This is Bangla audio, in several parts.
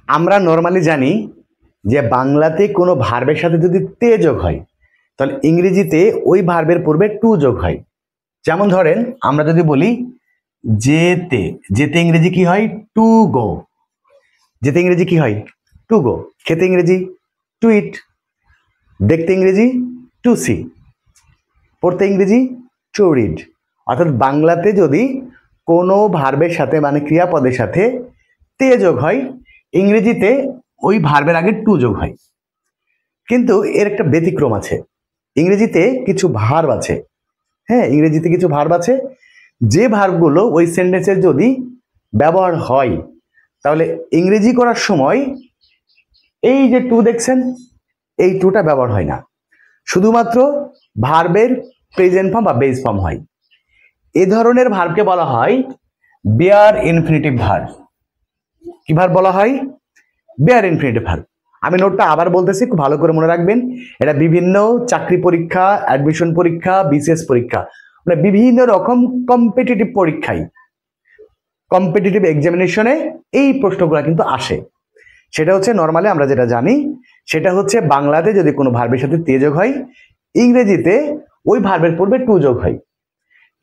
আমরা নর্মালি জানি যে বাংলাতে কোনো ভার্বের সাথে যদি তে যোগ হয় তাহলে ইংরেজিতে ওই ভার্বের পূর্বে টু যোগ হয়। যেমন ধরেন আমরা যদি বলি যেতে, যেতে ইংরেজি কি হয়? To go. যেতে ইংরেজি কি হয়? To go. খেতে ইংরেজি টু ইট। দেখতে ইংরেজি টু সি। পড়তে ইংরেজি টু রিড। অর্থাৎ বাংলাতে যদি কোনো ভার্বের সাথে মানে ক্রিয়াপদের সাথে তে যোগ হয় ইংরেজিতে ওই ভার্বের আগে টু যোগ হয়। কিন্তু এর একটা ব্যতিক্রম আছে, ইংরেজিতে কিছু ভার্ব আছে। হ্যাঁ, ইংরেজিতে কিছু ভার্ব আছে যে ভার্বগুলো ওই সেন্টেন্সের যদি ব্যবহার হয় তাহলে ইংরেজি করার সময় এই যে টু দেখছেন এই টুটা ব্যবহার হয় না, শুধুমাত্র ভার্বের প্রেজেন্ট ফর্ম বা বেস ফর্ম হয়। এ ধরনের ভার্বকে বলা হয় বেয়ার ইনফিনিটিভ ভার্ব। কি ভার্ব বলা হয়? Bare infinitive verb. আমি নোটটা আবার বলতেছি, খুব ভালো করে মনে রাখবেন। এটা বিভিন্ন চাকরি পরীক্ষা, অ্যাডমিশন পরীক্ষা, বিসিএস পরীক্ষা, মানে বিভিন্ন রকম কম্পিটিটিভ পরীক্ষায়, কম্পিটিটিভ এক্সামিনেশনে এই প্রশ্নগুলো কিন্তু আসে। সেটা হচ্ছে নর্মালি আমরা যেটা জানি সেটা হচ্ছে বাংলাতে যদি কোনো ভার্বের সাথে তে যোগ হয় ইংরেজিতে ওই ভার্বের পূর্বে টু যোগ হয়।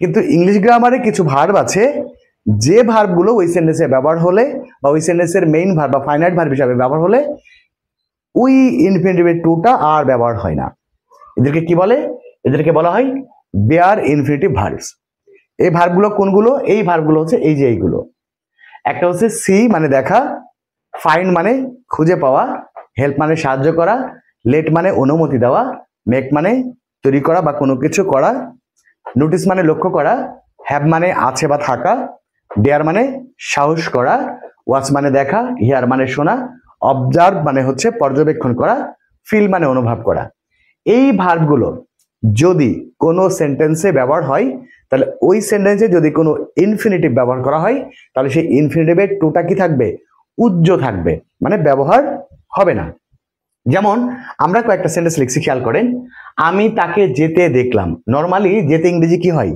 কিন্তু ইংলিশ গ্রামারে কিছু ভার্ব আছে যে ভার্বগুলো ওই সেন্টেন্সে ব্যবহার হলে বা ওই সেন্টেন্সের মেইন ভার্ব বা ফাইনাইট ভার্ব হিসাবে ব্যবহার হলে ওই ইনফিনিটিভের টুটা আর ব্যবহার হয় না। এদেরকে কি বলে? এদেরকে বলা হয় বেয়ার ইনফিনিটিভ ভার্বস। এই ভার্বগুলো কোনগুলো? এই ভার্বগুলো হচ্ছে এই যে এইগুলো। একটা হচ্ছে সি মানে দেখা, ফাইন্ড মানে খুঁজে পাওয়া, হেল্প মানে সাহায্য করা, লেট মানে অনুমতি দেওয়া, মেক মানে তৈরি করা বা কোনো কিছু করা, নোটিস মানে লক্ষ্য করা, হ্যাভ মানে আছে বা থাকা, ডেয়ার মানে সাহস করা, ওয়াচ মানে দেখা, হিয়ার মানে শোনা, অবজার্ভ মানে হচ্ছে পর্যবেক্ষণ করা, ফিল মানে অনুভব করা। এই ভার্বগুলো যদি কোনো সেন্টেন্সে ব্যবহার হয় তাহলে ওই সেন্টেন্সে যদি কোনো ইনফিনিটিভ ব্যবহার করা হয় তাহলে সেই ইনফিনিটিভের টুটা কি থাকবে? উজ্জ থাকবে, মানে ব্যবহার হবে না। যেমন আমরা কয়েকটা সেন্টেন্স লিখছি, খেয়াল করেন। আমি তাকে যেতে দেখলাম। নর্মালি যেতে ইংরেজি কি হয়?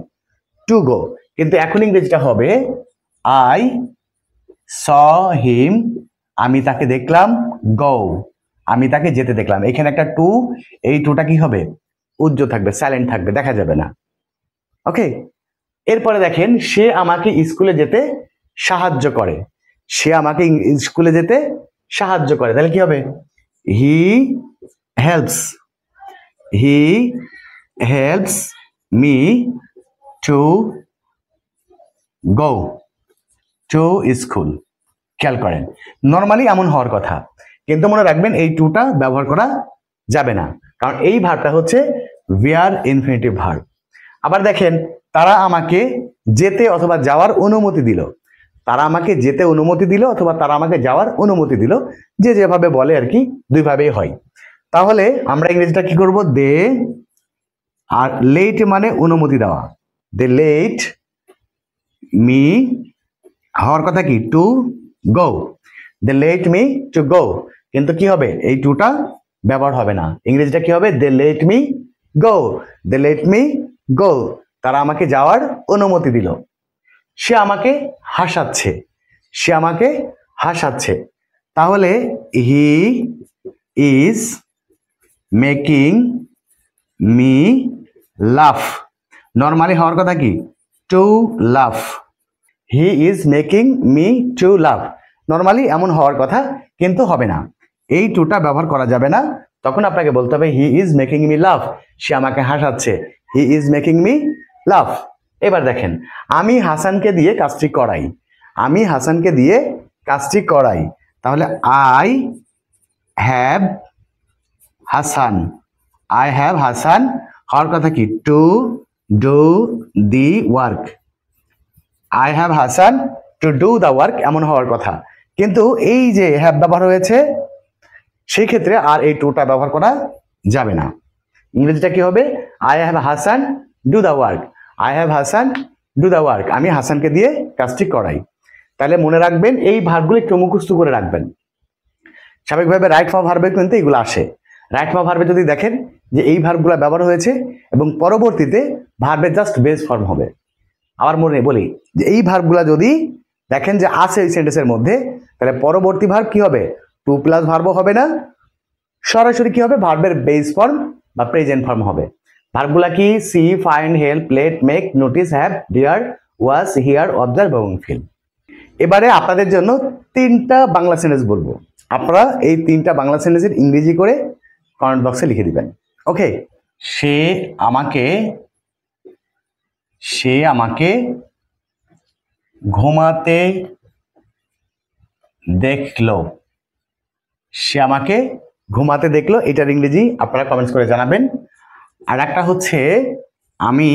Two go. কিন্তু এখন ইংরেজিটা হবে আই স হিম। আমি তাকে দেখলাম গো। আমি তাকে যেতে দেখলাম। এখানে একটা টু, এই টুটা কি হবে? উজ্জ থাকবে, সাইলেন্ট থাকবে, দেখা যাবে না। ওকে, এরপরে দেখেন সে আমাকে স্কুলে যেতে সাহায্য করে। সে আমাকে স্কুলে যেতে সাহায্য করে, তাহলে কি হবে? He helps. He helps me to go to school. খেয়াল করেন নর্মালি এমন হওয়ার কথা, কিন্তু মনে রাখবেন এই টুটা ব্যবহার করা যাবে না, কারণ এই ভার্বটা হচ্ছে বেয়ার ইনফিনিটিভ ভার্ব। আবার দেখেন তারা আমাকে যেতে অথবা যাওয়ার অনুমতি দিল। তারা আমাকে যেতে অনুমতি দিল অথবা তারা আমাকে যাওয়ার অনুমতি দিল, যে যেভাবে বলে আর কি, দুইভাবেই হয়। তাহলে আমরা ইংরেজিটা কি করব? দে, আর লেট মানে অনুমতি দেওয়া। দে লেট মি, হওয়ার কথা কি? To go. They let me to go, কিন্তু কি হবে? এই টুটা ব্যবহার হবে না। ইংরেজিটা কি হবে? They let me go. They let me go. তারা আমাকে যাওয়ার অনুমতি দিল। সে আমাকে হাসাচ্ছে। সে আমাকে হাসাচ্ছে। তাহলে হি ইজ মেকিং মি লাফ। নর্মালি হওয়ার কথা কি? টু লাফ। He is making me two লাফ। নর্মালি এমন হওয়ার কথা, কিন্তু হবে না, এই টুটা ব্যবহার করা যাবে না। তখন আপনাকে বলতে হবে হি ইজ মেকিং মি লাফ। সে আমাকে হাসাচ্ছে। হি ইজ মেকিং মি লাফ। এবার দেখেন আমি হাসানকে দিয়ে কাজটি করাই। আমি হাসানকে দিয়ে কাজটি করাই। তাহলে I have Hasan. I have Hasan হওয়ার কথা কি? To do the work. I have Hasan to do the work এমন হওয়ার কথা, কিন্তু এই যে হ্যাভ ব্যবহার হয়েছে সেই ক্ষেত্রে আর এই টুটা ব্যবহার করা যাবে না। ইংরেজিটা কি হবে? I have Hasan do the work. I have Hasan do the work. আমি হাসানকে দিয়ে কাজটি করাই। তাহলে মনে রাখবেন এই ভার্বগুলো একটু মুখস্থ করে রাখবেন। স্বাভাবিকভাবে রাইট ফর্ম ভার্বে কিন্তু এগুলো আসে। রাইট ফর্ম ভার্বে যদি দেখেন যে এই ভার্বগুলো ব্যবহার হয়েছে এবং পরবর্তীতে ভার্বের জাস্ট বেস ফর্ম হবে। আবার মনে বলি যে এই ভার্বগুলো যদি দেখেন যে আছে এই সেন্টেন্সের মধ্যে, তাহলে পরবর্তী ভার্ব কি হবে? টু প্লাস ভার্বও হবে না, সরাসরি কি হবে? ভার্বের বেস ফর্ম বা প্রেজেন্ট ফর্ম হবে। ভার্বগুলা কি? See, find, help, plate, make, notice, have, dear, was, here, observe এবং ফিল। এবারে আপনাদের জন্য 3টা বাংলা সেন্টেন্স বলবো, আপনারা এই 3টা বাংলা সেন্টেন্সের ইংরেজি করে কমেন্ট বক্সে লিখে দিবেন। ওকে। সে আমাকে ঘুমাতে দেখলো। সে আমাকে ঘুমাতে দেখলো, এটার ইংরেজি আপনারা কমেন্টস করে জানাবেন। আর একটা হচ্ছে আমি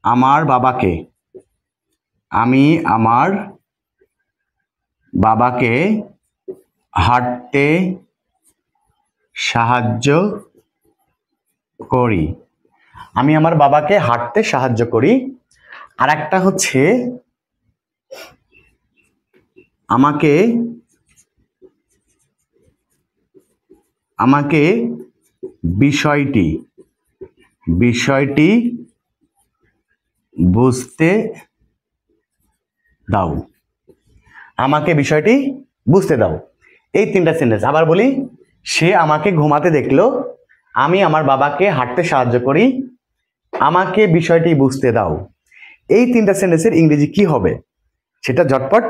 আমার বাবাকে হাঁটতে সাহায্য করি। আমি আমার বাবাকে হাঁটতে সাহায্য করি। আর একটা হচ্ছে আমাকে বিষয়টি বুঝতে দাও। আমাকে বিষয়টি বুঝতে দাও। এই 3টা সেন্টেন্স আবার বলি। সে আমাকে ঘুমাতে দেখলো, আমি আমার বাবাকে হাঁটতে সাহায্য করি, আমাকে বিষয়টি বুঝতে দাও। এই 3টা সেন্টেন্সের ইংরেজি কি হবে সেটা ঝটপট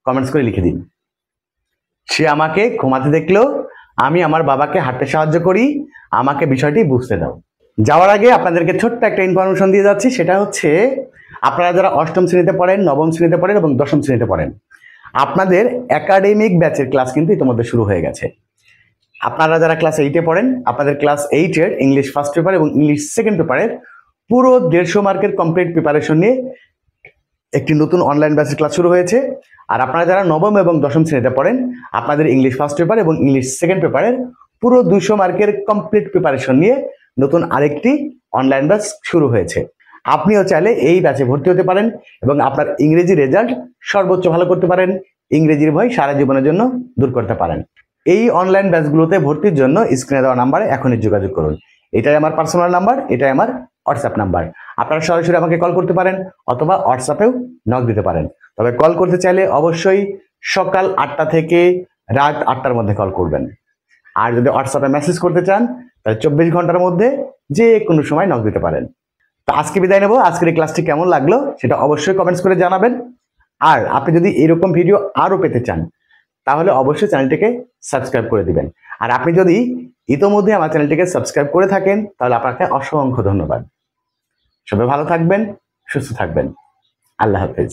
কমেন্টস করে লিখে দিন। সে আমাকে ঘুমাতে দেখলো, আমি আমার বাবাকে হাঁটতে সাহায্য করি, আমাকে বিষয়টি বুঝতে দাও। যাওয়ার আগে আপনাদেরকে ছোট্ট একটা ইনফরমেশন দিয়ে যাচ্ছি, সেটা হচ্ছে আপনারা যারা 8ম শ্রেণীতে পড়েন, 9ম শ্রেণীতে পড়েন এবং 10ম শ্রেণীতে পড়েন, আপনাদের একাডেমিক ব্যাচের ক্লাস কিন্তু ইতিমধ্যে শুরু হয়ে গেছে। আপনারা যারা ক্লাস 8-এ পড়েন, আপনাদের ক্লাস 8-এর ইংলিশ ফার্স্ট পেপার এবং ইংলিশ সেকেন্ড পেপারের পুরো 150 মার্কের কমপ্লিট প্রিপারেশন নিয়ে একটি নতুন অনলাইন ব্যাচের ক্লাস শুরু হয়েছে। আর আপনারা যারা 9ম এবং 10ম শ্রেণীতে পড়েন, আপনাদের ইংলিশ ফার্স্ট পেপার এবং ইংলিশ সেকেন্ড পেপারের পুরো 200 মার্কের কমপ্লিট প্রিপারেশন নিয়ে নতুন আরেকটি অনলাইন ব্যাচ শুরু হয়েছে। আপনিও চাইলে এই ব্যাচে ভর্তি হতে পারেন এবং আপনার ইংরেজি রেজাল্ট সর্বোচ্চ ভালো করতে পারেন, ইংরেজির ভয় সারা জীবনের জন্য দূর করতে পারেন। এই অনলাইন ব্যাচগুলোতে ভর্তির জন্য স্ক্রিনে দেওয়া নাম্বারে এখনই যোগাযোগ করুন। এটাই আমার পার্সোনাল নাম্বার, এটাই আমার হোয়াটসঅ্যাপ নাম্বার। আপনারা সরাসরি আমাকে কল করতে পারেন অথবা হোয়াটসঅ্যাপেও নক দিতে পারেন। তবে কল করতে চাইলে অবশ্যই সকাল 8টা থেকে রাত 8টার মধ্যে কল করবেন। আর যদি হোয়াটসঅ্যাপে মেসেজ করতে চান তাহলে 24 ঘন্টার মধ্যে যে কোনো সময় নক দিতে পারেন। তো আজকে বিদায় নেব। আজকের এই ক্লাসটি কেমন লাগলো সেটা অবশ্যই কমেন্টস করে জানাবেন। আর আপনি যদি এরকম ভিডিও আরও পেতে চান তাহলে অবশ্যই চ্যানেলটিকে সাবস্ক্রাইব করে দিবেন। আর আপনি যদি ইতোমধ্যে আমার চ্যানেলটিকে সাবস্ক্রাইব করে থাকেন তাহলে আপনাকে অসংখ্য ধন্যবাদ। সবাই ভালো থাকবেন, সুস্থ থাকবেন। আল্লাহ হাফেজ।